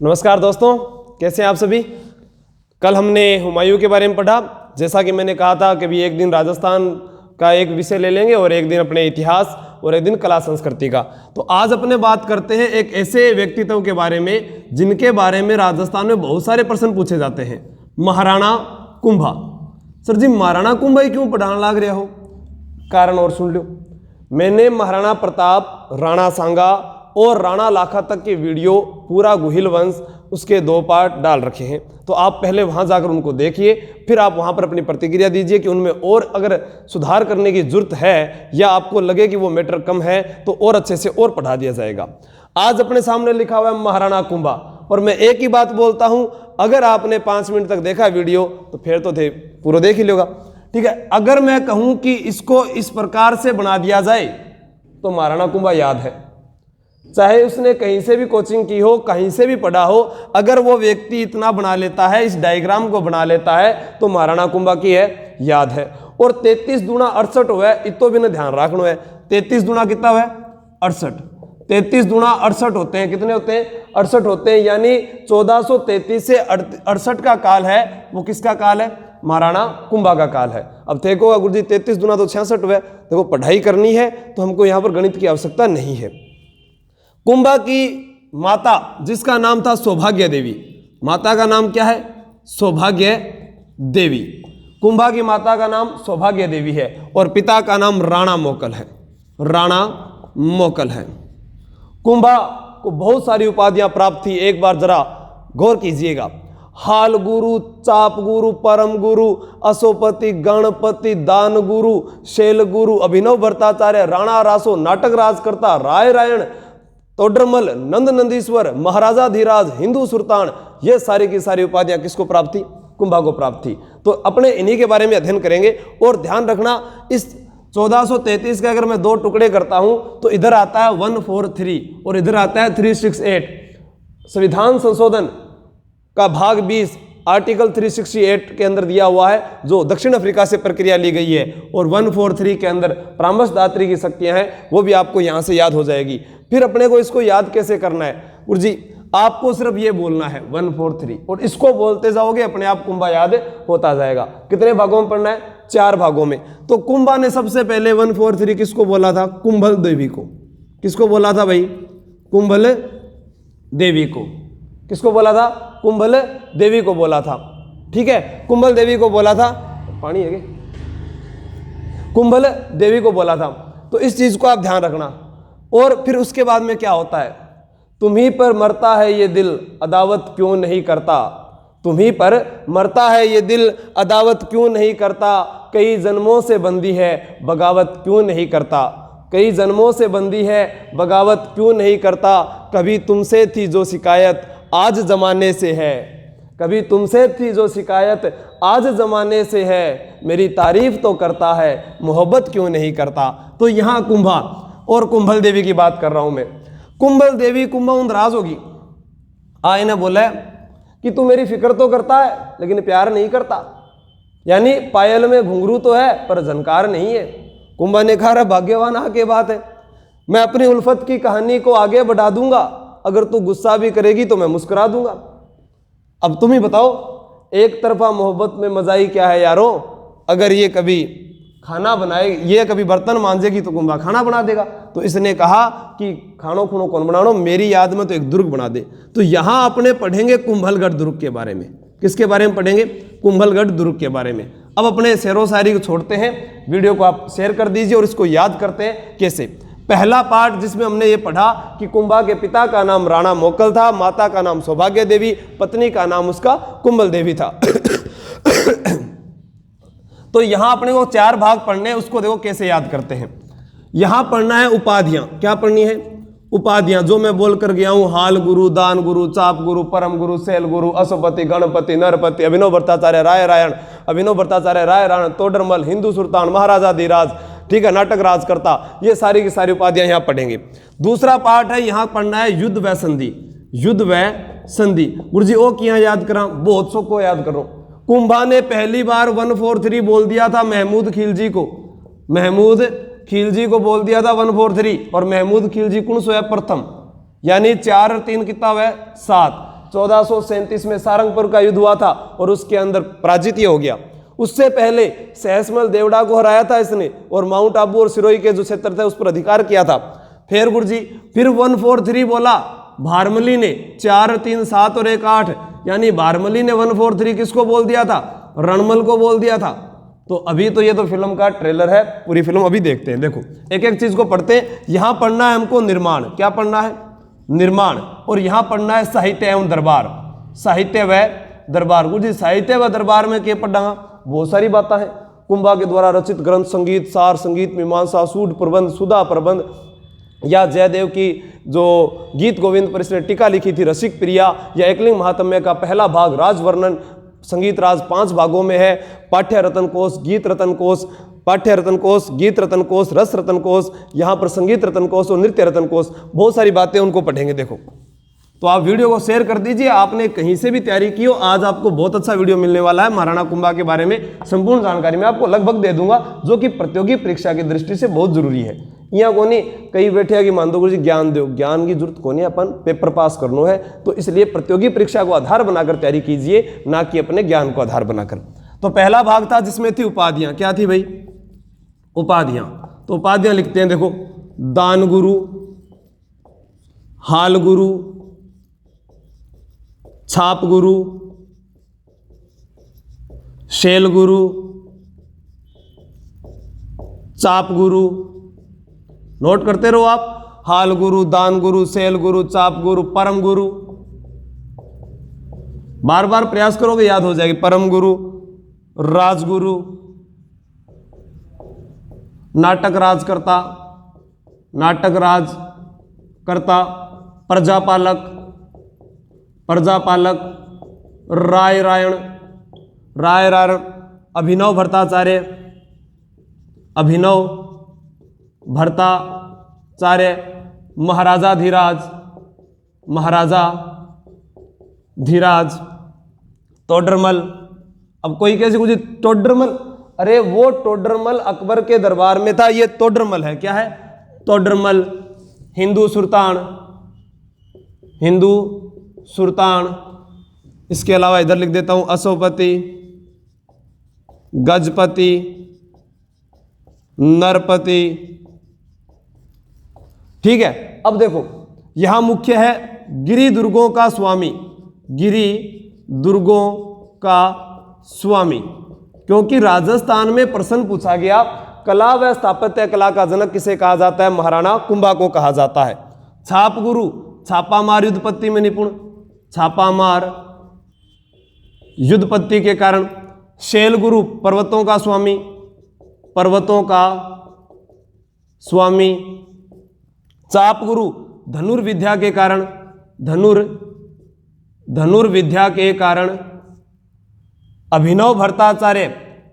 नमस्कार दोस्तों, कैसे हैं आप सभी। कल हमने हुमायूं के बारे में पढ़ा। जैसा कि मैंने कहा था कि भी एक दिन राजस्थान का एक विषय ले लेंगे और एक दिन अपने इतिहास और एक दिन कला संस्कृति का। तो आज अपने बात करते हैं एक ऐसे व्यक्तित्व के बारे में जिनके बारे में राजस्थान में बहुत सारे प्रश्न पूछे जाते हैं। महाराणा कुंभा। सर जी, महाराणा कुंभा ही क्यों पढ़ाने लाग रहे हो? कारण और सुन लो। मैंने महाराणा प्रताप, राणा सांगा और राणा लाखा तक के वीडियो पूरा गुहिल वंश उसके 2 पार्ट डाल रखे हैं। तो आप पहले वहां जाकर उनको देखिए, फिर आप वहां पर अपनी प्रतिक्रिया दीजिए कि उनमें और अगर सुधार करने की जरूरत है या आपको लगे कि वो मैटर कम है तो और अच्छे से और पढ़ा दिया जाएगा। आज अपने सामने लिखा हुआ है महाराणा कुंभा, और मैं एक ही बात बोलता हूं, अगर आपने 5 मिनट तक देखा वीडियो तो फिर तो थे पूरा देख ही लोगा। ठीक है, अगर मैं कहूं कि इसको इस प्रकार से बना दिया जाए तो महाराणा कुंभा याद है। चाहे उसने कहीं से भी कोचिंग की हो, कहीं से भी पढ़ा हो, अगर वो व्यक्ति इतना बना लेता है, इस डायग्राम को बना लेता है तो महाराणा कुंभा की है याद है। और 33 दूना 68 हुआ है, इतो भी न ध्यान रखना है। 33 दूना कितना हुआ है? 68। 33 दूना 68 होते हैं। कितने होते हैं? 68 होते हैं। यानी 1433 से 68 का काल है, वो किसका काल है? महाराणा कुंभा का काल है। अब देखो गुरु जी 33 दूना तो 66 हुआ है। देखो पढ़ाई करनी है तो हमको यहाँ पर गणित की आवश्यकता नहीं है। कुंभा की माता जिसका नाम था सौभाग्य देवी, माता का नाम क्या है? सौभाग्य देवी। कुंभा की माता का नाम सौभाग्य देवी है और पिता का नाम राणा मोकल है। राणा मोकल है। कुंभा को बहुत सारी उपाधियां प्राप्त थी। एक बार जरा गौर कीजिएगा। हाल गुरु, चाप गुरु, परम गुरु, अशोपति, गणपति, दान गुरु, शैल गुरु, अभिनव भट्टाचार्य, राणा रासो, नाटक राजकर्ता, राय रायण, तोडरमल, नंद नंदीश्वर, महाराजा धीराज, हिंदू सुल्तान, ये सारी की सारी उपाधियां किसको प्राप्त थी? कुंभा को प्राप्त थी। तो अपने इन्हीं के बारे में अध्ययन करेंगे। और ध्यान रखना, इस 1433 के अगर मैं 2 टुकड़े करता हूं तो इधर आता है 143 और इधर आता है 368। संविधान संशोधन का भाग 20 आर्टिकल 368 के अंदर दिया हुआ है, जो दक्षिण अफ्रीका से प्रक्रिया ली गई है। और 143 के अंदर परामर्शदात्री की शक्तियां हैं, वो भी आपको यहां से याद हो जाएगी। फिर अपने को इसको याद कैसे करना है? गुरु जी आपको सिर्फ ये बोलना है 143 और इसको बोलते जाओगे अपने आप कुंभा याद होता जाएगा। कितने भागों में पढ़ना है? 4 भागों में। तो कुंभा ने सबसे पहले 143 किसको बोला था? कुंभल देवी को। किसको बोला था भाई? कुंभल देवी को। किसको बोला था? कुंभल देवी को बोला था। ठीक है, कुंभल देवी को बोला था। पानी है क्या? कुंभल देवी को बोला था। तो इस चीज को आप ध्यान रखना। और फिर उसके बाद में क्या होता है? तुम्ही पर मरता है ये दिल, अदावत क्यों नहीं करता? तुम्ही पर मरता है ये दिल, अदावत क्यों नहीं करता? कई जन्मों से बंदी है, बगावत क्यों नहीं करता? कई जन्मों से बंदी है, बगावत क्यों नहीं करता? कभी तुमसे थी जो शिकायत, आज जमाने से है। कभी तुमसे थी जो शिकायत, आज जमाने से है। मेरी तारीफ तो करता है, मोहब्बत क्यों नहीं करता? तो यहाँ कुंभा और कुंभल देवी की बात कर रहा हूं मैं। कुंभल देवी कुंभा नाराज होगी। इन्हें बोला कि तू मेरी फिक्र तो करता है लेकिन प्यार नहीं करता। यानी पायल में घुंघरू तो है पर झनकार नहीं है। कुंभा ने कहा, भाग्यवान के बात है, मैं अपनी उल्फत की कहानी को आगे बढ़ा दूंगा, अगर तू गुस्सा भी करेगी तो मैं मुस्कुरा दूंगा। अब तुम ही बताओ, एक तरफा मोहब्बत में मजा ही क्या है यारों? अगर ये कभी खाना बनाए, ये कभी बर्तन मांजेगी तो कुंभा खाना बना देगा। तो इसने कहा कि खानो खुनो कौन बनाओ, मेरी याद में तो एक दुर्ग बना दे। तो यहां अपने पढ़ेंगे कुंभलगढ़ दुर्ग के बारे में। किसके बारे में पढ़ेंगे? कुंभलगढ़ दुर्ग के बारे में। अब अपने शेरो शायरी को छोड़ते हैं, वीडियो को आप शेयर कर दीजिए और इसको याद करते हैं कैसे। पहला पार्ट जिसमें हमने ये पढ़ा कि कुंभा के पिता का नाम राणा मोकल था, माता का नाम सौभाग्य देवी, पत्नी का नाम उसका कुंभल देवी था। तो यहां अपने को 4 भाग पढ़ने हैं, उसको देखो कैसे याद करते हैं। यहां पढ़ना है उपाधियां। क्या पढ़नी है? उपाधियां, जो मैं बोल कर गया हूं। हाल गुरु, दान गुरु, चाप गुरु, परम गुरु, शैल गुरु, अशोपति, गणपति, नरपति, अभिनव भट्टाचार्य, राय रायण, अभिनव भट्टाचार्य, राय रायण, तोडरमल, हिंदू सुल्तान, महाराजा धीराज, ठीक है, नाटक राजकर्ता, ये सारी की सारी उपाधियां यहां पढ़ेंगे। दूसरा पार्ट है, यहां पढ़ना है युद्ध व संधि। युद्ध व संधि। गुरु जी ओ किया याद करा? बहुत सो को याद करो। कुंभा ने पहली बार 143 बोल दिया था महमूद खिलजी को। महमूद खिलजी को बोल दिया था 143, और महमूद खिलजी कौन सो है? प्रथम। यानी 4 और 3 कितना हुआ? 7। 1437 में सारंगपुर का युद्ध हुआ था और उसके अंदर पराजित हो गया। उससे पहले सहसमल देवड़ा को हराया था इसने और माउंट आबू और सिरोही के जो क्षेत्र थे उस पर अधिकार किया था। फिर गुरुजी फिर 143 बोला भारमली ने, 4 3 7 और 1 8, यानी भारमली ने 143 किसको बोल दिया था? रणमल को बोल दिया था। तो अभी तो ये तो फिल्म का ट्रेलर है, पूरी फिल्म अभी देखते हैं। देखो एक एक चीज को पढ़ते हैं। यहां पढ़ना है हमको निर्माण, क्या पढ़ना है? निर्माण। और यहां पढ़ना है साहित्य एवं दरबार, साहित्य व दरबार। गुरुजी साहित्य व दरबार में क्या पढ़ना? बहुत सारी बातें हैं। कुंभा के द्वारा रचित ग्रंथ, संगीत सार, संगीत मीमांसा, सूड प्रबंध, सुधा प्रबंध, या जयदेव की जो गीत गोविंद पर इसने टीका लिखी थी रसिक प्रिया, या एकलिंग महात्म्य का पहला भाग राजवर्णन, संगीत राज 5 भागों में है। पाठ्य रतन कोश, गीत रतन कोश, पाठ्य रतन कोश, गीत रतन कोश, रस रतन कोश, यहाँ पर संगीत रतन कोश और नृत्य रतन कोश, बहुत सारी बातें उनको पढ़ेंगे। देखो तो आप वीडियो को शेयर कर दीजिए। आपने कहीं से भी तैयारी की हो, आज आपको बहुत अच्छा वीडियो मिलने वाला है। महाराणा कुंभा के बारे में संपूर्ण जानकारी मैं आपको लगभग दे दूंगा, जो कि प्रतियोगी परीक्षा की दृष्टि से बहुत जरूरी है। यहाँ को नहीं कई बैठे है कि मान दो गुरु जी ज्ञान दो, ज्ञान की जरूरत को नहीं, अपन पेपर पास करना है। तो इसलिए प्रतियोगी परीक्षा को आधार बनाकर तैयारी कीजिए, ना कि अपने ज्ञान को आधार बनाकर। तो पहला भाग था जिसमें थी उपाधियां। क्या थी भाई? उपाधियां। तो उपाधियां लिखते हैं, देखो दान गुरु, हाल गुरु, छाप गुरु, शैल गुरु, चाप गुरु। नोट करते रहो आप। हाल गुरु, दान गुरु, शैल गुरु, चाप गुरु, परम गुरु। बार बार प्रयास करोगे याद हो जाएगी। परम गुरु, राजगुरु, नाटक राजकर्ता, नाटक राजकर्ता, प्रजापालक, प्रजापालक, राय रायण, राय रायण, अभिनव भट्टाचार्य, अभिनव भट्टाचार्य, महाराजा धीराज, महाराजा धीराज, टोडरमल। अब कोई कैसे कुछ टोडरमल, अरे वो टोडरमल अकबर के दरबार में था, ये टोडरमल है। क्या है? टोडरमल। हिंदू सुल्तान, हिंदू सुल्तान। इसके अलावा इधर लिख देता हूं अशोपति, गजपति, नरपति। ठीक है। अब देखो यहां मुख्य है गिरि दुर्गों का स्वामी, गिरि दुर्गों का स्वामी, क्योंकि राजस्थान में प्रश्न पूछा गया कला व स्थापत्य कला का जनक किसे कहा जाता है? महाराणा कुंभा को कहा जाता है। छाप गुरु, छापामार युद्धपत्ति में निपुण, छापामार युद्धपत्ति के कारण। शैल गुरु, पर्वतों का स्वामी, पर्वतों का स्वामी। चाप गुरु, धनुर्विद्या के कारण, धनुर्विद्या के कारण। अभिनव भट्टाचार्य,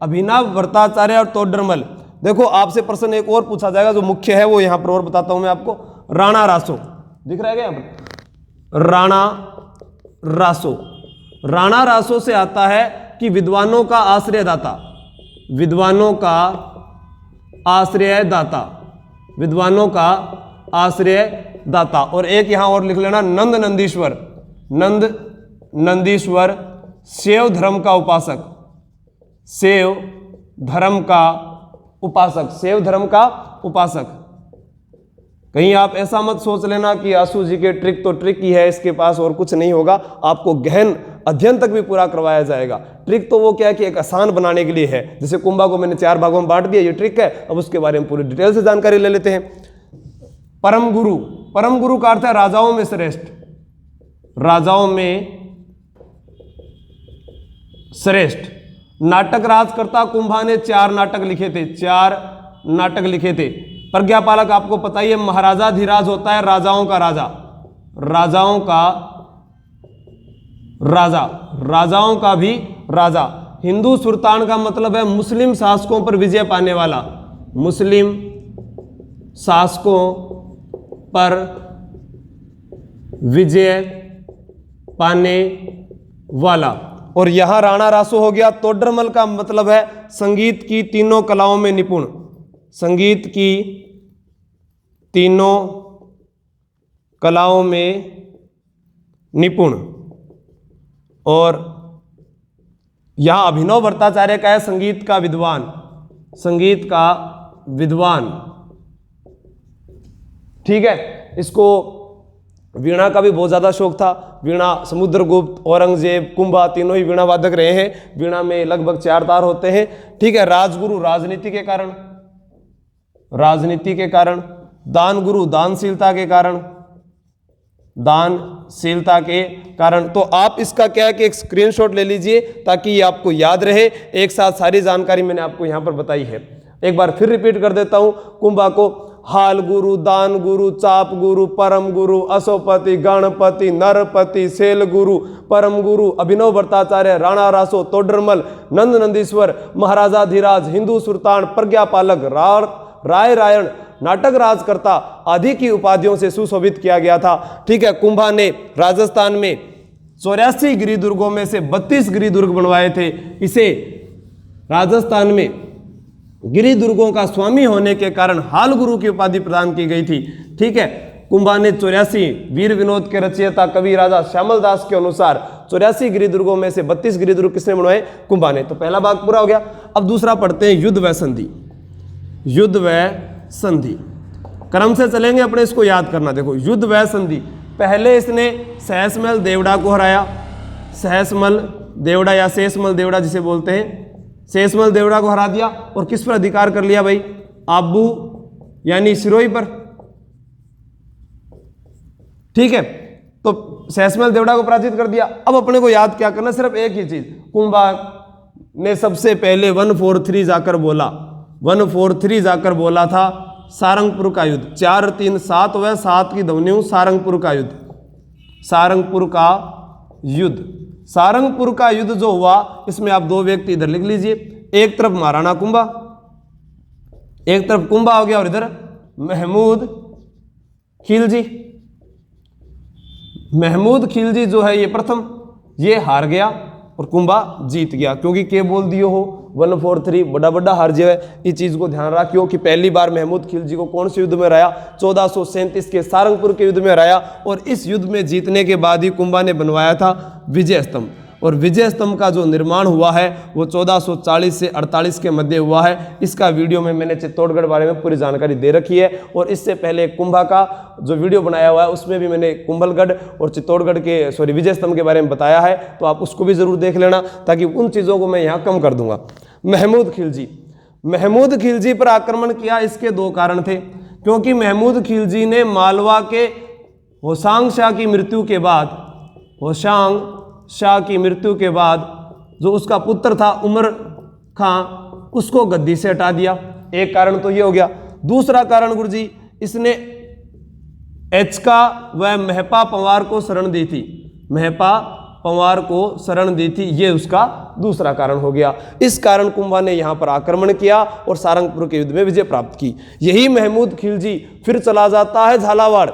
अभिनव भट्टाचार्य और टोडरमल। देखो आपसे प्रश्न एक और पूछा जाएगा जो मुख्य है, वो यहां पर और बताता हूं मैं आपको। राणा रासो दिख रहा है क्या यहां पर? राणा रासो, राणा रासो से आता है कि विद्वानों का आश्रयदाता, विद्वानों का आश्रयदाता, विद्वानों का आश्रयदाता। और एक यहां और लिख लेना नंद नंदीश्वर, नंद नंदीश्वर शैव धर्म का उपासक, शैव धर्म का उपासक, शैव धर्म का उपासक। कहीं आप ऐसा मत सोच लेना कि आशु जी के ट्रिक तो ट्रिक ही है, इसके पास और कुछ नहीं होगा। आपको गहन अध्ययन तक भी पूरा करवाया जाएगा। ट्रिक तो वो क्या है कि एक आसान बनाने के लिए है। जैसे कुंभा को मैंने 4 भागों में बांट दिया, ये ट्रिक है। अब उसके बारे में पूरी डिटेल से जानकारी ले लेते हैं। परम गुरु, परम गुरु का अर्थ है राजाओं में श्रेष्ठ, राजाओं में श्रेष्ठ। नाटक राजकर्ता, कुंभा ने 4 नाटक लिखे थे, 4 नाटक लिखे थे। प्रज्ञापालक आपको पता ही है, महाराजा धीराज होता है राजाओं का राजा, राजाओं का राजा, राजाओं का भी राजा। हिंदू सुल्तान का मतलब है मुस्लिम शासकों पर विजय पाने वाला, मुस्लिम शासकों पर विजय पाने वाला। और यहां राणा रासो हो गया। टोडरमल का मतलब है संगीत की तीनों कलाओं में निपुण, संगीत की तीनों कलाओं में निपुण। और यहां अभिनव भट्टाचार्य का है संगीत का विद्वान, संगीत का विद्वान, ठीक है। इसको वीणा का भी बहुत ज्यादा शौक था। वीणा समुद्रगुप्त, औरंगजेब, कुंभा तीनों ही वीणा वादक रहे हैं। वीणा में लगभग 4 तार होते हैं, ठीक है। राजगुरु राजनीति के कारण, राजनीति के कारण। दान गुरु दानशीलता के कारण, दानशीलता के कारण। तो आप इसका क्या है कि एक स्क्रीनशॉट ले लीजिए ताकि ये आपको याद रहे। एक साथ सारी जानकारी मैंने आपको यहां पर बताई है। एक बार फिर रिपीट कर देता हूं। कुंभा को हाल गुरु, दान गुरु, चाप गुरु, परम गुरु, अशोपति, गणपति, नरपति, सेल गुरु, परम गुरु, अभिनव भट्टाचार्य, राणा रासो, तोडरमल, नंद नंदीश्वर, महाराजा धीराज, हिंदू सुल्तान, प्रज्ञापालक, राय रायण, नाटक राजकर्ता आदि की उपाधियों से सुशोभित किया गया था, ठीक है। कुंभा ने राजस्थान में 84 गिरिदुर्गों में से 32 गिरिदुर्ग बनवाए थे। इसे राजस्थान में गिरिदुर्गों का स्वामी होने के कारण हाल गुरु की उपाधि प्रदान की गई थी, ठीक है। कुंभा ने 84 वीर विनोद के रचयिता कवि राजा श्यामल दास के अनुसार 84 गिरिदुर्गों में से 32 गिरिदुर्ग किसने बनवाए? कुंभा ने। तो पहला भाग पूरा हो गया। अब दूसरा पढ़ते हैं युद्ध व संधि। युद्ध व संधि क्रम से चलेंगे अपने, इसको याद करना। देखो युद्ध व संधि, पहले इसने सहसमल देवड़ा को हराया। सहसमल देवड़ा या शेषमल देवड़ा जिसे बोलते हैं, शेषमल देवड़ा को हरा दिया। और किस पर अधिकार कर लिया भाई? आबू यानी सिरोही पर, ठीक है। तो शेषमल देवड़ा को पराजित कर दिया। अब अपने को याद क्या करना? सिर्फ एक ही चीज, कुंभा ने सबसे पहले 143 जाकर बोला, 143 जाकर बोला था सारंगपुर का युद्ध। 4 3 7 व 7 की ध्वनियों सारंगपुर का युद्ध, सारंगपुर का युद्ध। सारंगपुर का युद्ध जो हुआ, इसमें आप 2 व्यक्ति इधर लिख लीजिए। एक तरफ महाराणा कुंभा, एक तरफ कुंभा हो गया, और इधर महमूद खिलजी। महमूद खिलजी जो है ये प्रथम, ये हार गया और कुंभा जीत गया, क्योंकि के बोल दियो हो 143 बड़ा बड़ा हार जो है। इस चीज को ध्यान रखियो कि पहली बार महमूद खिलजी को कौन से युद्ध में हराया? 1437 के सारंगपुर के युद्ध में हराया। और इस युद्ध में जीतने के बाद ही कुंभा ने बनवाया था विजय स्तंभ। और विजय स्तंभ का जो निर्माण हुआ है वो 1440 से 48 के मध्य हुआ है। इसका वीडियो में मैंने चित्तौड़गढ़ बारे में पूरी जानकारी दे रखी है। और इससे पहले कुंभा का जो वीडियो बनाया हुआ है उसमें भी मैंने कुंभलगढ़ और चित्तौड़गढ़ के विजय स्तंभ के बारे में बताया है, तो आप उसको भी जरूर देख लेना, ताकि उन चीज़ों को मैं यहाँ कम कर दूंगा। महमूद खिलजी, महमूद खिलजी पर आक्रमण किया, इसके 2 कारण थे। क्योंकि महमूद खिलजी ने मालवा के होशांग शाह की मृत्यु के बाद, होशांग शाह की मृत्यु के बाद जो उसका पुत्र था उमर खां, उसको गद्दी से हटा दिया। एक कारण तो ये हो गया। दूसरा कारण गुरुजी, इसने एचका व महपा पंवार को शरण दी थी, महपा पंवार को शरण दी थी, ये उसका दूसरा कारण हो गया। इस कारण कुंभा ने यहां पर आक्रमण किया और सारंगपुर के युद्ध में विजय प्राप्त की। यही महमूद खिलजी फिर चला जाता है झालावाड़,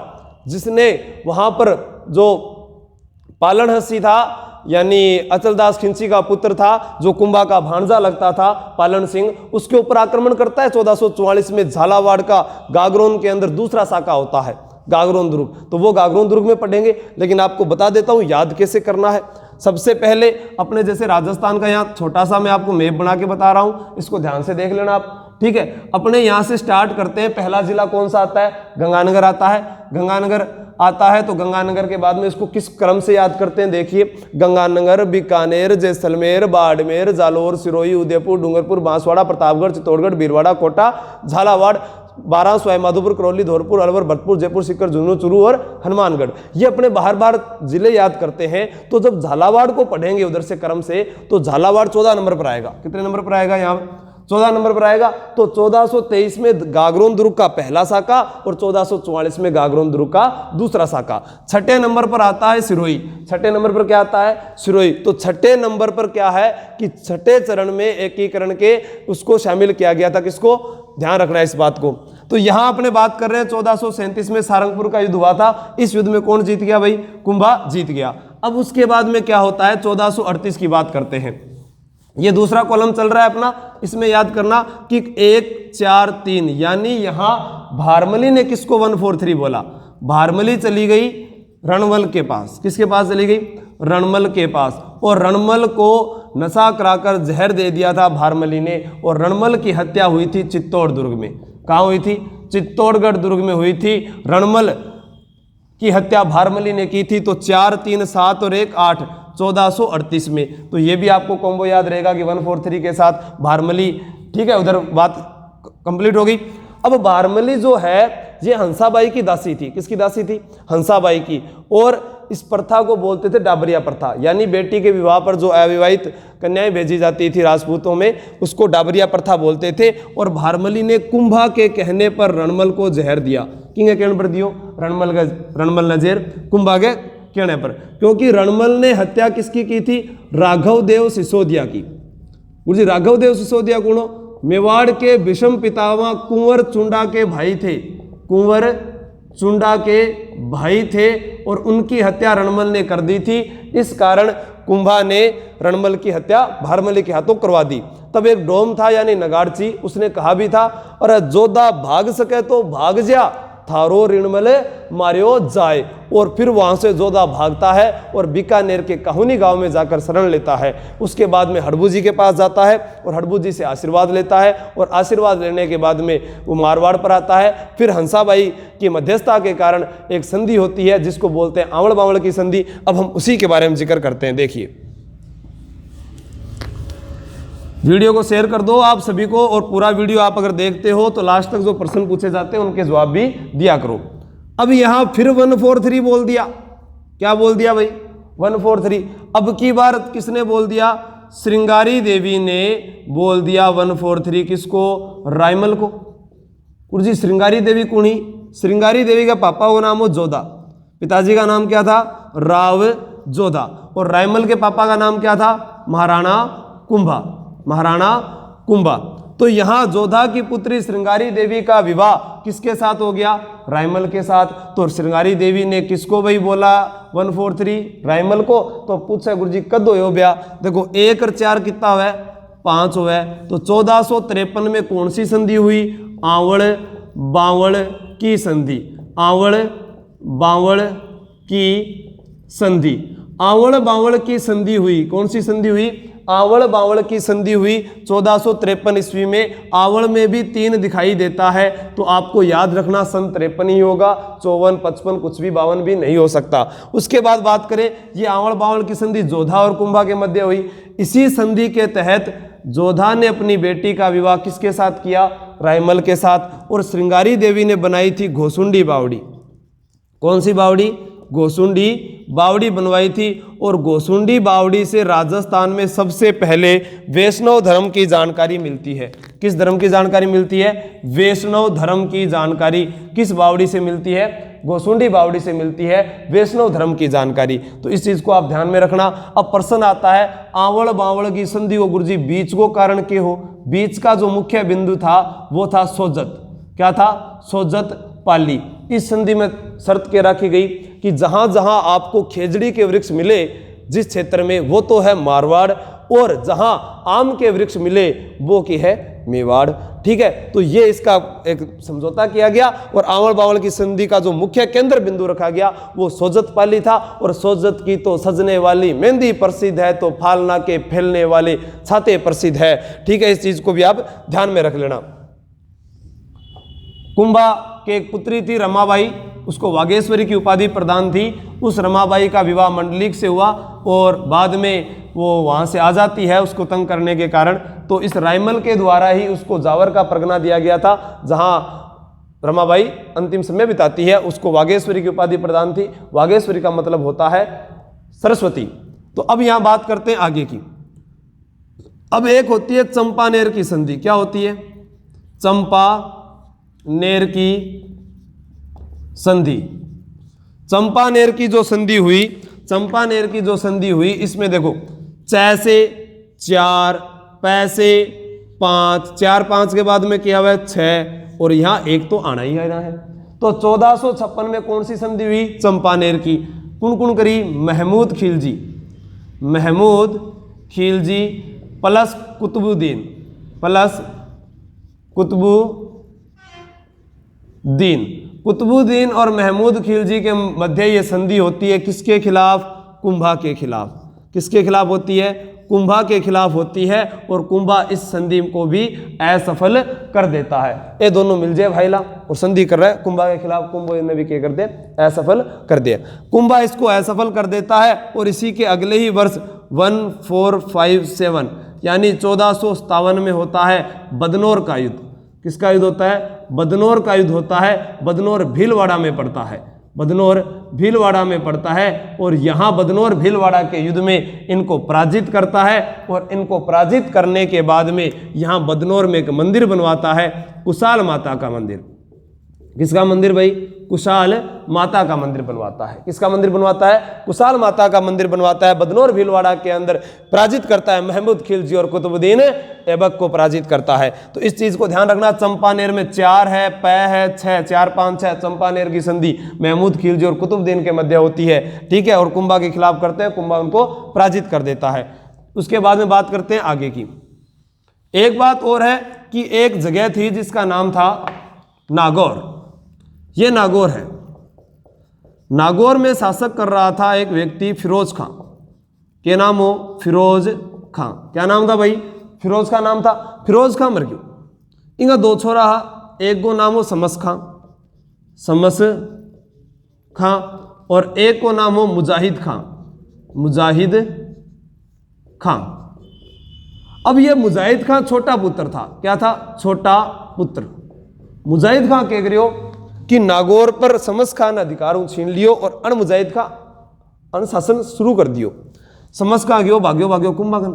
जिसने वहां पर जो पालन हंसी था यानी अचलदास खिंची का पुत्र था, जो कुंभा का भांजा लगता था पालन सिंह, उसके ऊपर आक्रमण करता है। 1444 में झालावाड़ का गागरोन के अंदर दूसरा शाखा होता है, गागरोन दुर्ग। तो वो गागरोन दुर्ग में पढ़ेंगे, लेकिन आपको बता देता हूं याद कैसे करना है। सबसे पहले अपने जैसे राजस्थान का यहाँ छोटा सा मैं आपको मैप बना के बता रहा हूं, इसको ध्यान से देख लेना आप, ठीक है। अपने यहाँ से स्टार्ट करते हैं। पहला जिला कौन सा आता है? गंगानगर आता है। गंगानगर आता है तो गंगानगर के बाद में इसको किस क्रम से याद करते हैं? देखिए, गंगानगर, बीकानेर, जैसलमेर, बाड़मेर, जालोर, सिरोही, उदयपुर, डूंगरपुर, बांसवाड़ा, प्रतापगढ़, चित्तौड़गढ़, भीलवाड़ा, कोटा, झालावाड़, 12 सवाई माधोपुर, करौली, धौलपुर, अलवर, भरतपुर, जयपुर, सीकर, झुंझुनू, चूरू और हनुमानगढ़। ये अपने बाहर जिले याद करते हैं। तो जब झालावाड़ को पढ़ेंगे उधर से क्रम से, तो झालावाड़ 14 नंबर पर आएगा। कितने नंबर पर आएगा? यहाँ 14 नंबर पर आएगा। तो 1423 में गागरोन दुर्ग का पहला शाखा और 1444 में गागरोन दुर्ग का दूसरा शाखा। 6ठे नंबर पर आता है सिरोही। 6ठे नंबर पर क्या आता है? सिरोही। तो 6ठे नंबर पर क्या है कि 6ठे चरण में एकीकरण के उसको शामिल किया गया था। किसको? ध्यान रखना है इस बात को। तो यहां अपने बात कर रहे हैं 1437 में सारंगपुर का युद्ध हुआ था। इस युद्ध में कौन जीत गया भाई? कुंभा जीत गया। अब उसके बाद में क्या होता है? 1438 की बात करते हैं। ये दूसरा कॉलम चल रहा है अपना, इसमें याद करना कि 1 4 3, यानी यहां भारमली ने किसको 143 बोला? भारमली चली गई रणवल के पास। किसके पास चली गई? रणमल के पास, और रणमल को नशा कराकर जहर दे दिया था भारमली ने, और रणमल की हत्या हुई थी चित्तौड़ दुर्ग में। कहाँ हुई थी? चित्तौड़गढ़ दुर्ग में हुई थी। रणमल की हत्या भारमली ने की थी। तो 4, 3, 7 और 1, 8, 1438 में। तो ये भी आपको कॉम्बो याद रहेगा कि 143 के साथ भारमली, ठीक है, उधर बात कंप्लीट हो गई। अब भारमली जो है ये हंसाबाई की दासी थी। किसकी दासी थी? हंसाबाई की। और इस प्रथा को बोलते थे डाबरिया प्रथा, यानी बेटी के विवाह पर जो अविवाहित कन्याएं भेजी जाती थी राजपूतों में, उसको डाबरिया प्रथा बोलते थे। और भारमली ने कुंभा के कहने पर रणमल को जहर दिया। किंगे कहने पर दियो? रणमल ने जहर कुंभा के कहने पर, क्योंकि रणमल ने हत्या किसकी की थी? राघव देव सिसोदिया की। गुरुजी राघव देव सिसोदिया कौन? मेवाड़ के विषम पितामह कुंवर चुंडा के भाई थे। कुंवर चुंडा के भाई थे और उनकी हत्या रणमल ने कर दी थी। इस कारण कुंभा ने रणमल की हत्या भारमली के हाथों करवा दी। तब एक डोम था यानी नगाड़ची, उसने कहा भी था, और जोधा भाग सके तो भाग जा, थारो रणमल मारियो जाए। और फिर वहां से जोधा भागता है और बीकानेर के काहुनी गांव में जाकर शरण लेता है। उसके बाद में हड़बू जी के पास जाता है और हड़बू जी से आशीर्वाद लेता है, और आशीर्वाद लेने के बाद में वो मारवाड़ पर आता है। फिर हंसाबाई की मध्यस्थता के कारण एक संधि होती है जिसको बोलते हैं आवड़ बावड़ की संधि। अब हम उसी के बारे में जिक्र करते हैं। देखिए, वीडियो को शेयर कर दो आप सभी को, और पूरा वीडियो आप अगर देखते हो तो लास्ट तक जो प्रश्न पूछे जाते हैं उनके जवाब भी दिया करो। अब यहां फिर 143 बोल दिया। क्या बोल दिया भाई? 143। अब की बार किसने बोल दिया? श्रृंगारी देवी ने बोल दिया 143। किसको? रायमल को। गुरुजी श्रृंगारी देवी कौन ही? श्रृंगारी देवी का पापा का नाम हो जोधा, पिताजी का नाम क्या था? राव जोधा। और रायमल के पापा का नाम क्या था? महाराणा कुंभा। महाराणा कुंभा। तो यहां जोधा की पुत्री श्रृंगारी देवी का विवाह किसके साथ हो गया? रायमल के साथ। तो श्रृंगारी देवी ने किसको भाई बोला 143? रायमल को। तो पूछा गुरुजी कद हो ब्याह? देखो 1 और 4 कितना हुआ? 5 हुआ। तो 1453 में कौन सी संधि हुई? आवड़ बावड़ की संधि। आवड़ बावड़ की संधि। आवड़ बावड़ की संधि हुई। कौन सी संधि हुई? आवड़ बावड़ की संधि हुई 1453 ईस्वी में। आवड़ में भी 3 दिखाई देता है, तो आपको याद रखना सन 53 ही होगा। 54, 55 कुछ भी 52 भी नहीं हो सकता। उसके बाद बात करें, ये आवड़ बावड़ की संधि जोधा और कुंभा के मध्य हुई। इसी संधि के तहत जोधा ने अपनी बेटी का विवाह किसके साथ किया? रायमल के साथ। और श्रृंगारी देवी ने बनाई थी घोसुंडी बावड़ी। कौन सी बावड़ी? घोसुंडी बावड़ी बनवाई थी। और घोसुंडी बावड़ी से राजस्थान में सबसे पहले वैष्णव धर्म की जानकारी मिलती है। किस धर्म की जानकारी मिलती है? वैष्णव धर्म की जानकारी किस बावड़ी से मिलती है? घोसुंडी बावड़ी से मिलती है वैष्णव धर्म की जानकारी। तो इस चीज को आप ध्यान में रखना। अब प्रश्न आता है, आवड़ बावड़ की संधि को गुरुजी बीच को कारण के हो? बीच का जो मुख्य बिंदु था वो था सोजत। क्या था? सोजत पाली। इस संधि में शर्त के रखी गई कि जहां जहां आपको खेजड़ी के वृक्ष मिले जिस क्षेत्र में, वो तो है मारवाड़, और जहां आम के वृक्ष मिले वो की है मेवाड़। ठीक है, तो ये इसका एक समझौता किया गया। और आवड़ बावड़ की संधि का जो मुख्य केंद्र बिंदु रखा गया वो सोजत पाली था। और सोजत की तो सजने वाली मेहंदी प्रसिद्ध है, तो फालना के फैलने वाले छाते प्रसिद्ध है। ठीक है, इस चीज को भी आप ध्यान में रख लेना। कुंभा के एक पुत्री थी रमाबाई, उसको वागेश्वरी की उपाधि प्रदान थी। उस रमाबाई का विवाह मंडलिक से हुआ और बाद में वो वहाँ से आ जाती है उसको तंग करने के कारण। तो इस रायमल के द्वारा ही उसको जावर का परगना दिया गया था, जहाँ रमाबाई अंतिम समय बिताती है। उसको वागेश्वरी की उपाधि प्रदान थी। वागेश्वरी का मतलब होता है सरस्वती। तो अब यहाँ बात करते हैं आगे की। अब एक होती है चंपानेर की संधि। क्या होती है? चंपानेर की संधि। चंपानेर की जो संधि हुई, चंपानेर की जो संधि हुई, इसमें देखो च से 4, पै से 5, 4 5 के बाद में क्या हुआ है? 6, और यहाँ 1 तो आना ही आना है। तो 1456 में कौन सी संधि हुई? चंपानेर की। कौन कौन करी? महमूद खिलजी। Mahmud Khilji plus Qutubuddin, plus Qutubuddin. कुतुबुद्दीन और महमूद खिलजी के मध्य ये संधि होती है किसके खिलाफ? कुंभा के खिलाफ। किसके खिलाफ होती है? कुंभा के खिलाफ होती है, और कुंभा इस संधि को भी असफल कर देता है। ये दोनों मिल जाए भाईला और संधि कर रहा है कुंभा के खिलाफ, कुंभा ने भी क्या कर दे? असफल कर दिया। कुंभा इसको असफल कर देता है, और इसी के अगले ही वर्ष 1457 यानी 1457 में होता है बदनौर का युद्ध। किसका युद्ध होता है? बदनौर का युद्ध होता है। बदनौर भीलवाड़ा में पड़ता है, बदनौर भीलवाड़ा में पड़ता है, और यहाँ बदनौर भीलवाड़ा के युद्ध में इनको पराजित करता है, और इनको पराजित करने के बाद में यहाँ बदनौर में एक मंदिर बनवाता है, कुशाल माता का मंदिर। किसका मंदिर भाई? कुशाल माता का मंदिर बनवाता है। किसका मंदिर बनवाता है? कुशाल माता का मंदिर बनवाता है। बदनौर भीलवाड़ा के अंदर पराजित करता है, महमूद खिलजी और कुतुबुद्दीन ऐबक को पराजित करता है। तो इस चीज को ध्यान रखना। चंपानेर में 4 है, पै है 6, 4 5 6। चंपानेर की संधि महमूद खिलजी और कुतुबुद्दीन के मध्य होती है, ठीक है, और कुंभा के खिलाफ करते हैं, कुंभा उनको पराजित कर देता है। उसके बाद में बात करते हैं आगे की। एक बात और है कि एक जगह थी जिसका नाम था नागौर। ये नागौर है। नागौर में शासक कर रहा था एक व्यक्ति फिरोज खां। क्या नाम हो? फिरोज खां। क्या नाम था भाई? फिरोज खां नाम था। फिरोज खां मर गयो। इनका 2 छोरा, एक को नाम हो शमस खां, शमस खां, और एक को नाम हो मुजाहिद खां, मुजाहिद खां। अब ये मुजाहिद खां छोटा पुत्र था। क्या था? छोटा पुत्र। मुजाहिद खां कह रहे हो कि नागौर पर शमस खान अधिकार छीन लियो और अण मुजाहिद का अनुशासन शुरू कर दियो। शमस खां गयो, भाग्यो भाग्यो कुंभागन,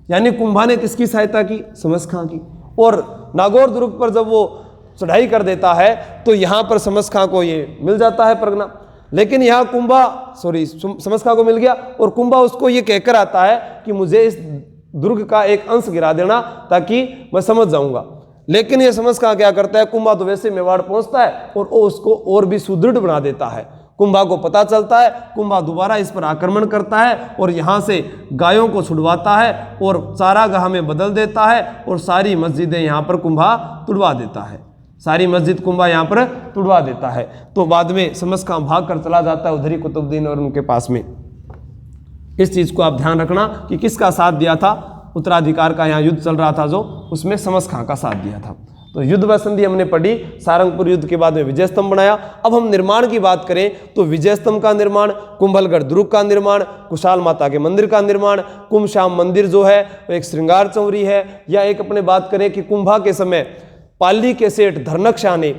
यानी कुंभा ने किसकी सहायता की? शमस खां की। और नागौर दुर्ग पर जब वो चढ़ाई कर देता है तो यहाँ पर शमस खां को ये मिल जाता है परगना, लेकिन यहाँ शमस खां को मिल गया, और कुंभा उसको ये कहकर आता है कि मुझे इस दुर्ग का एक अंश गिरा देना ताकि मैं समझ जाऊंगा। लेकिन ये शमस खां क्या करता है? कुंभा तो वैसे मेवाड़ पहुंचता है और वो उसको और भी सुदृढ़ बना देता है। कुंभा को पता चलता है, कुंभा दोबारा इस पर आक्रमण करता है और यहाँ से गायों को छुड़वाता है और चारागाह में बदल देता है, और सारी मस्जिदें यहाँ पर कुंभा तुड़वा देता है। सारी मस्जिद कुंभा यहाँ पर तुड़वा देता है। तो बाद में शमस खां भाग कर चला जाता है उधर ही कुतुबुद्दीन और उनके पास में। इस चीज़ को आप ध्यान रखना कि किसका साथ दिया था? उत्तराधिकार का यहाँ युद्ध चल रहा था जो, उसमें शमस खां का साथ दिया था। तो युद्ध व संधि हमने पढ़ी, सारंगपुर युद्ध के बाद में विजय स्तंभ बनाया। अब हम निर्माण की बात करें तो विजय स्तंभ का निर्माण, कुंभलगढ़ दुर्ग का निर्माण, कुशाल माता के मंदिर का निर्माण, कुंभश्याम मंदिर जो है वो एक श्रृंगार चौरी है। या एक अपने बात करें कि कुंभा के समय पाली के सेठ धरनक शाह ने,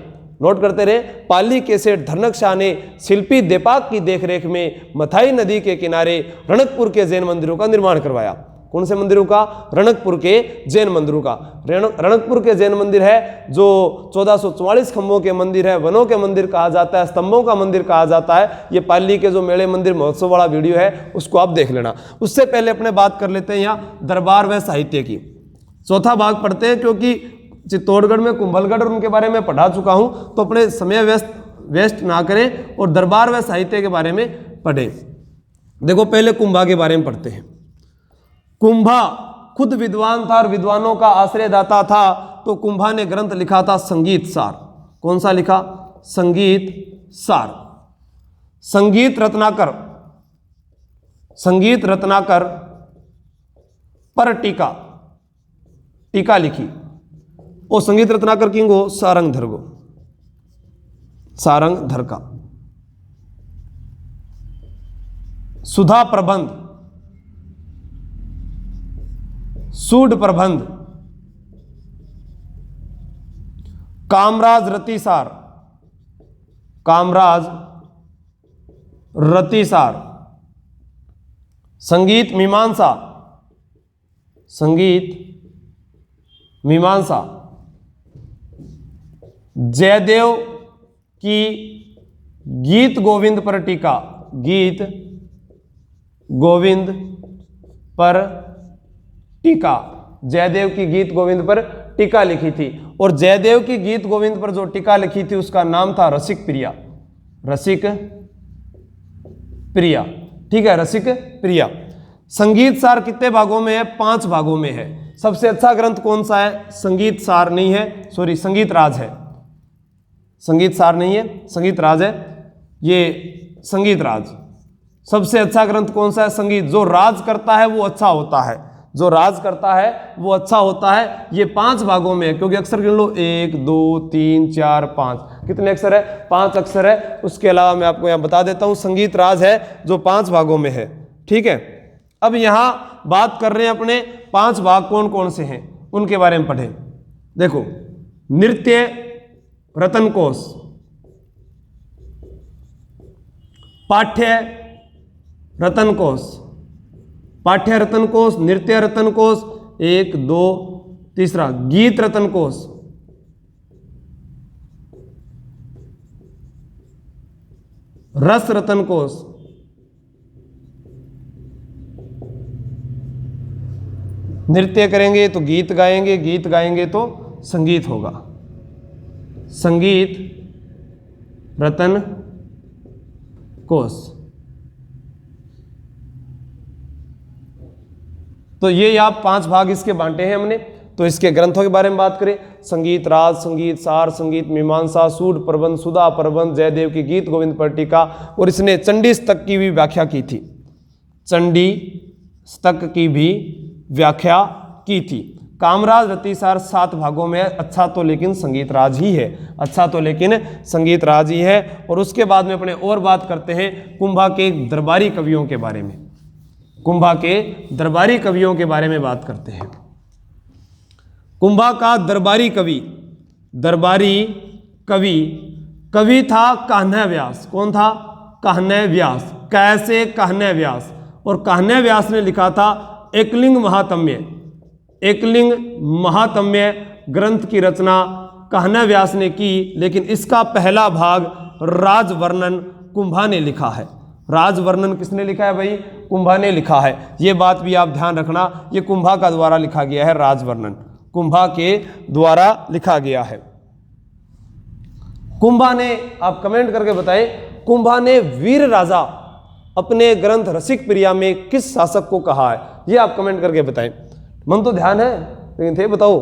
नोट करते रहे, पाली के सेठ धरनक शाह ने शिल्पी देपाक की देखरेख में मथाई नदी के किनारे रणकपुर के जैन मंदिरों का निर्माण करवाया। कौन से मंदिरों का? रणकपुर के जैन मंदिरों का। रणकपुर के जैन मंदिर है जो 1444 खंभों के मंदिर है, वनों के मंदिर कहा जाता है, स्तंभों का मंदिर कहा जाता है। ये पाली के जो मेले मंदिर महोत्सव वाला वीडियो है उसको आप देख लेना। उससे पहले अपने बात कर लेते हैं यहाँ दरबार व साहित्य की। चौथा भाग पढ़ते हैं, क्योंकि चित्तौड़गढ़ में कुंभलगढ़ और उनके बारे में पढ़ा चुका हूं, तो अपने समय वेस्ट ना करें और दरबार व साहित्य के बारे में पढ़ें। देखो पहले कुंभा के बारे में पढ़ते हैं। कुंभा खुद विद्वान था और विद्वानों का आश्रयदाता था, तो कुंभा ने ग्रंथ लिखा था संगीत सार। कौन सा लिखा? संगीत सार। संगीत रत्नाकर, संगीत रत्नाकर पर टीका, टीका लिखी। और संगीत रत्नाकर किंगो सारंग धरगो, सारंग धर का। सुधा प्रबंध, सूड प्रबंध, कामराज रतिसार, कामराज रतिसार। संगीत मीमांसा, संगीत मीमांसा। जयदेव की गीत गोविंद पर टीका, गीत गोविंद पर टीका। जयदेव की गीत गोविंद पर टीका लिखी थी, और जयदेव की गीत गोविंद पर जो टीका लिखी थी उसका नाम था रसिक प्रिया, रसिक प्रिया, ठीक है, रसिक प्रिया। संगीत सार कितने भागों में है? 5 भागों में है। सबसे अच्छा ग्रंथ कौन सा है? संगीत सार नहीं है, सॉरी संगीत राज है, संगीत सार नहीं है, संगीत राज है। ये संगीत राज, सबसे अच्छा ग्रंथ कौन सा है? संगीत। जो राज करता है वो अच्छा होता है, जो राज करता है वो अच्छा होता है। ये 5 भागों में है, क्योंकि अक्षर गिन लो 1 2 3 4 5, कितने अक्षर है? 5 अक्षर है। उसके अलावा मैं आपको यहाँ बता देता हूँ, संगीत राज है जो 5 भागों में है। ठीक है, अब यहाँ बात कर रहे हैं अपने 5 भाग कौन कौन से हैं, उनके बारे में पढ़ें। देखो, नृत्य रतन कोश, पाठ्य रतन कोश, पाठ्य रतन कोश, नृत्य रतन कोश 1 2, तीसरा गीत रतन कोश, रस रतन कोश, नृत्य करेंगे तो गीत गाएंगे, गीत गाएंगे तो संगीत होगा, संगीत रतन कोश। तो ये आप 5 भाग इसके बांटे हैं हमने। तो इसके ग्रंथों के बारे में बात करें, संगीत राज, संगीत सार, संगीत मीमांसा, सूड प्रबंध, सुधा प्रबंध, जयदेव की गीत गोविंद पर टीका, और इसने चंडी स्तक की भी व्याख्या की थी, चंडी स्तक की भी व्याख्या की थी। कामराज रतिसार 7 भागों में, अच्छा तो लेकिन संगीत राज ही है, अच्छा तो लेकिन संगीत राज ही है। और उसके बाद में अपने और बात करते हैं कुंभा के दरबारी कवियों के बारे में, कुंभा के दरबारी कवियों के बारे में बात करते हैं। कुंभा का दरबारी कवि, दरबारी कवि, कवि था कान्ह व्यास। कौन था? कान्ह व्यास। कैसे? कान्ह व्यास। और कान्ह व्यास ने लिखा था एकलिंग महात्म्य, एकलिंग महात्म्य ग्रंथ की रचना कान्ह व्यास ने की, लेकिन इसका पहला भाग राजवर्णन कुंभा ने लिखा है। राजवर्णन किसने लिखा है भाई? कुंभा ने लिखा है। ये बात भी आप ध्यान रखना, ये कुंभा का द्वारा लिखा गया है, राजवर्णन कुंभा के द्वारा लिखा गया है। कुंभा ने, आप कमेंट करके बताएं, कुंभा ने वीर राजा अपने ग्रंथ रसिक प्रिया में किस शासक को कहा है? ये आप कमेंट करके बताएं। मन तो ध्यान है लेकिन थे बताओ।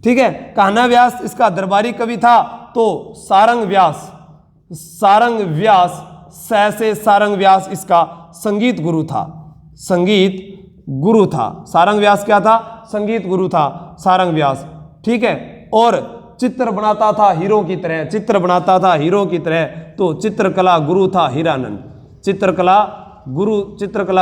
ठीक है, कान्ह व्यास इसका दरबारी कवि था, तो सारंग व्यास, सारंग व्यास, से सारंग व्यास इसका संगीत गुरु था, संगीत गुरु था। सारंग व्यास क्या था? संगीत गुरु था सारंग व्यास। ठीक है, और चित्र बनाता था हीरो की तरह, चित्र बनाता था हीरो की तरह, तो चित्रकला गुरु था हीरानंद, चित्रकला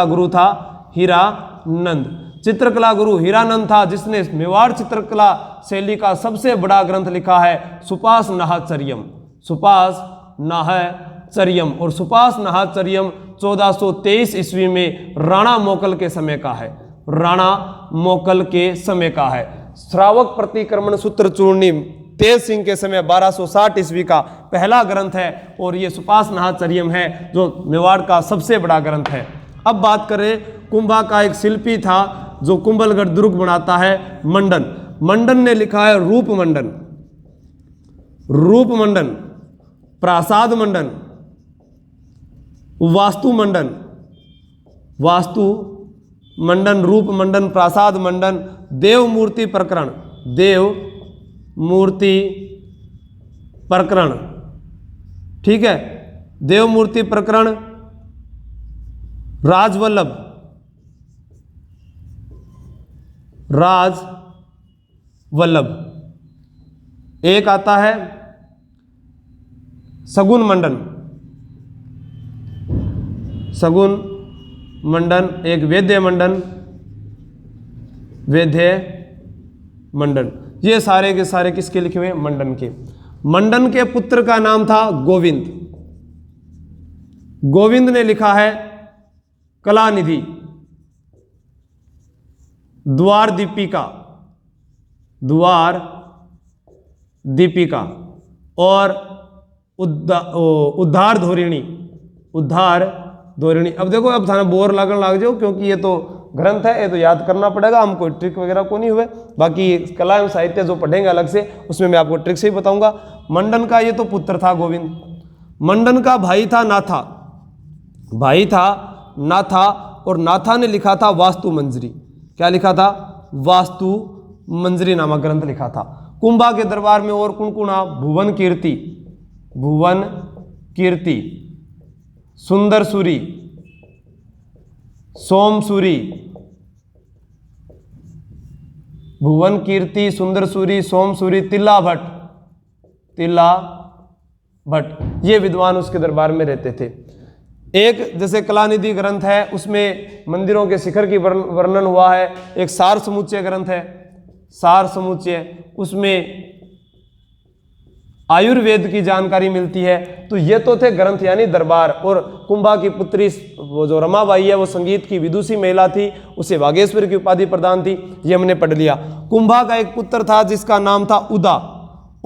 गुरु था हीरानंद। चित्रकला गुरु हीरानंद था जिसने मेवाड़ चित्रकला शैली का सबसे बड़ा ग्रंथ लिखा है सुपास नाहचर्यम, सुपास नाहचर्यम। और सुपास नाहचर्यम 1423 ईस्वी में राणा मोकल के समय का है, राणा मोकल के समय का है। श्रावक प्रतिक्रमण सूत्र चूर्णी तेज सिंह के समय 1260 ईस्वी का पहला ग्रंथ है, और ये सुपास नाहचर्यम है जो मेवाड़ का सबसे बड़ा ग्रंथ है। अब बात करें, कुंभा का एक शिल्पी था जो कुंभलगढ़ दुर्ग बनाता है, मंडन। मंडन ने लिखा है रूप मंडन, रूप मंडन, प्रासाद मंडन, वास्तु मंडन, वास्तु मंडन, रूप मंडन, प्रासाद मंडन, देव मूर्ति प्रकरण, देव मूर्ति प्रकरण। ठीक है, देव मूर्ति प्रकरण, राजवल्लभ, राजवल्लभ। एक आता है सगुन मंडन, सगुन मंडन, एक वेद्य मंडन, वेद्य मंडन। ये सारे के सारे किसके लिखे हुए? मंडन के। मंडन के पुत्र का नाम था गोविंद, गोविंद ने लिखा है कलानिधि, द्वार दीपिका, द्वार दीपिका, और उद्धार धोरिणी, उद्धार धोरिणी। अब देखो, अब थाना बोर लगन लग जाओ, क्योंकि ये तो ग्रंथ है, ये तो याद करना पड़ेगा, हम कोई ट्रिक वगैरह को नहीं हुए। बाकी कला एवं साहित्य जो पढ़ेंगे अलग से, उसमें मैं आपको ट्रिक से ही बताऊंगा। मंडन का ये तो पुत्र था गोविंद। मंडन का भाई था नाथा, भाई था नाथा, और नाथा ने लिखा था वास्तु मंजरी। क्या लिखा था? वास्तु मंजरी नामक ग्रंथ लिखा था। कुंभा के दरबार में और कौन कौन? भुवन कीर्ति, भुवन कीर्ति, सुंदर सूरी, सोमसूरी, भुवन कीर्ति, सुंदर सूरी, सोमसूरी, तिल्ला भट्ट, तिल्ला भट्ट, ये विद्वान उसके दरबार में रहते थे। एक जैसे कलानिधि ग्रंथ है, उसमें मंदिरों के शिखर की वर्णन हुआ है। एक सार समुच्चय ग्रंथ है, सार समुच्चय, उसमें आयुर्वेद की जानकारी मिलती है। तो ये तो थे ग्रंथ यानी दरबार। और कुंभा की पुत्री वो जो रमाबाई है, वो संगीत की विदुषी महिला थी, उसे वागेश्वरी की उपाधि प्रदान थी, ये हमने पढ़ लिया। कुंभा का एक पुत्र था जिसका नाम था उदा,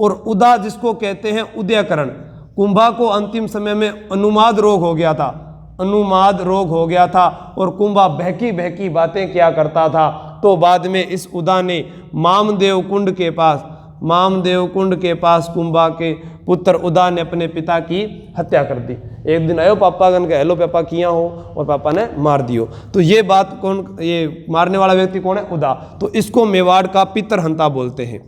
और उदा जिसको कहते हैं उदयकरण। कुंभा को अंतिम समय में अनुमाद रोग हो गया था, अनुमाद रोग हो गया था, और कुंभा बहकी बहकी बातें किया करता था। तो बाद में इस उदा ने मामदेव कुंड के पास, मामदेव कुंड के पास कुंभा के पुत्र उदा ने अपने पिता की हत्या कर दी। एक दिन आयो पापा गन के, हेलो पापा किया हो, और पापा ने मार दियो। तो ये बात कौन, ये मारने वाला व्यक्ति कौन है? उदा। तो इसको मेवाड़ का पितरहंता बोलते हैं,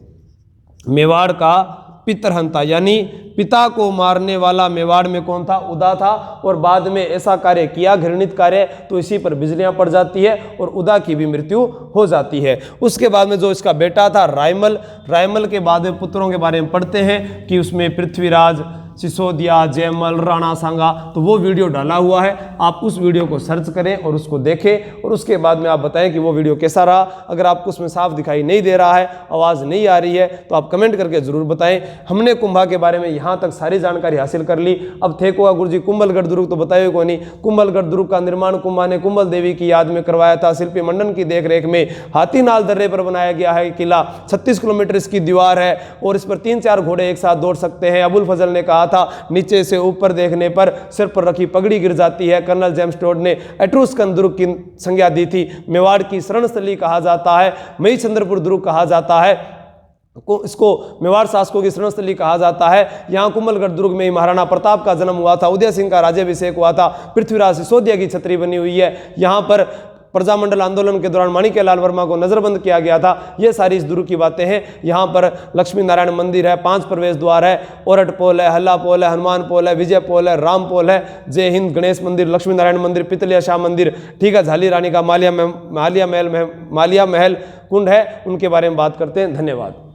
मेवाड़ का पितरहंता, यानी पिता को मारने वाला मेवाड़ में कौन था? उदा था। और बाद में ऐसा कार्य किया, घृणित कार्य, तो इसी पर बिजलियां पड़ जाती है और उदा की भी मृत्यु हो जाती है। उसके बाद में जो इसका बेटा था रायमल, रायमल के बाद में पुत्रों के बारे में पढ़ते हैं कि उसमें पृथ्वीराज, सिसोदिया, जयमल, राणा सांगा, तो वो वीडियो डाला हुआ है, आप उस वीडियो को सर्च करें और उसको देखें, और उसके बाद में आप बताएं कि वो वीडियो कैसा रहा। अगर आपको उसमें साफ दिखाई नहीं दे रहा है, आवाज़ नहीं आ रही है, तो आप कमेंट करके ज़रूर बताएं। हमने कुंभा के बारे में यहाँ तक सारी जानकारी हासिल कर ली। अब थे को गुरु जी कुंभलगढ़ दुर्ग तो बताए को नहीं। कुंभलगढ़ दुर्ग का निर्माण कुंभा ने कुंभल देवी की याद में करवाया था। शिल्पी मंडन की देखरेख में हाथीनाल दर्रे पर बनाया गया है किला, 36 किलोमीटर इसकी दीवार है, और इस पर 3-4 घोड़े एक साथ दौड़ सकते हैं। अबुल फजल ने कहा था नीचे से ऊपर देखने पर सिर पर रखी पगड़ी गिर जाती है। कर्नल जेम्स टोड ने एट्रुस्कन दुर्ग की संज्ञा दी थी। मेवाड़ की शरणस्थली कहा जाता है, मईचंद्रपुर दुर्ग कहा जाता है, इसको मेवाड़ शासकों की शरणस्थली कहा जाता है। यहाँ कुंभलगढ़ दुर्ग में ही महाराणा प्रताप का जन्म हुआ था, उदय सिंह का राज्याभिषेक हुआ था, पृथ्वीराज सिसोदिया की छतरी बनी हुई है। यहाँ पर प्रजामंडल आंदोलन के दौरान माणिक्यलाल वर्मा को नजरबंद किया गया था। ये सारी इस दुर्ग की बातें हैं। यहाँ पर लक्ष्मी नारायण मंदिर है, 5 प्रवेश द्वार है, ओरठ पोल है, हल्ला पोल है, हनुमान पोल है, विजय पोल है, राम पोल है, जय हिंद, गणेश मंदिर, लक्ष्मी नारायण मंदिर, पितलिया शाह मंदिर, ठीक है, झाली रानी का मालिया महल कुंड है, उनके बारे में बात करते हैं। धन्यवाद।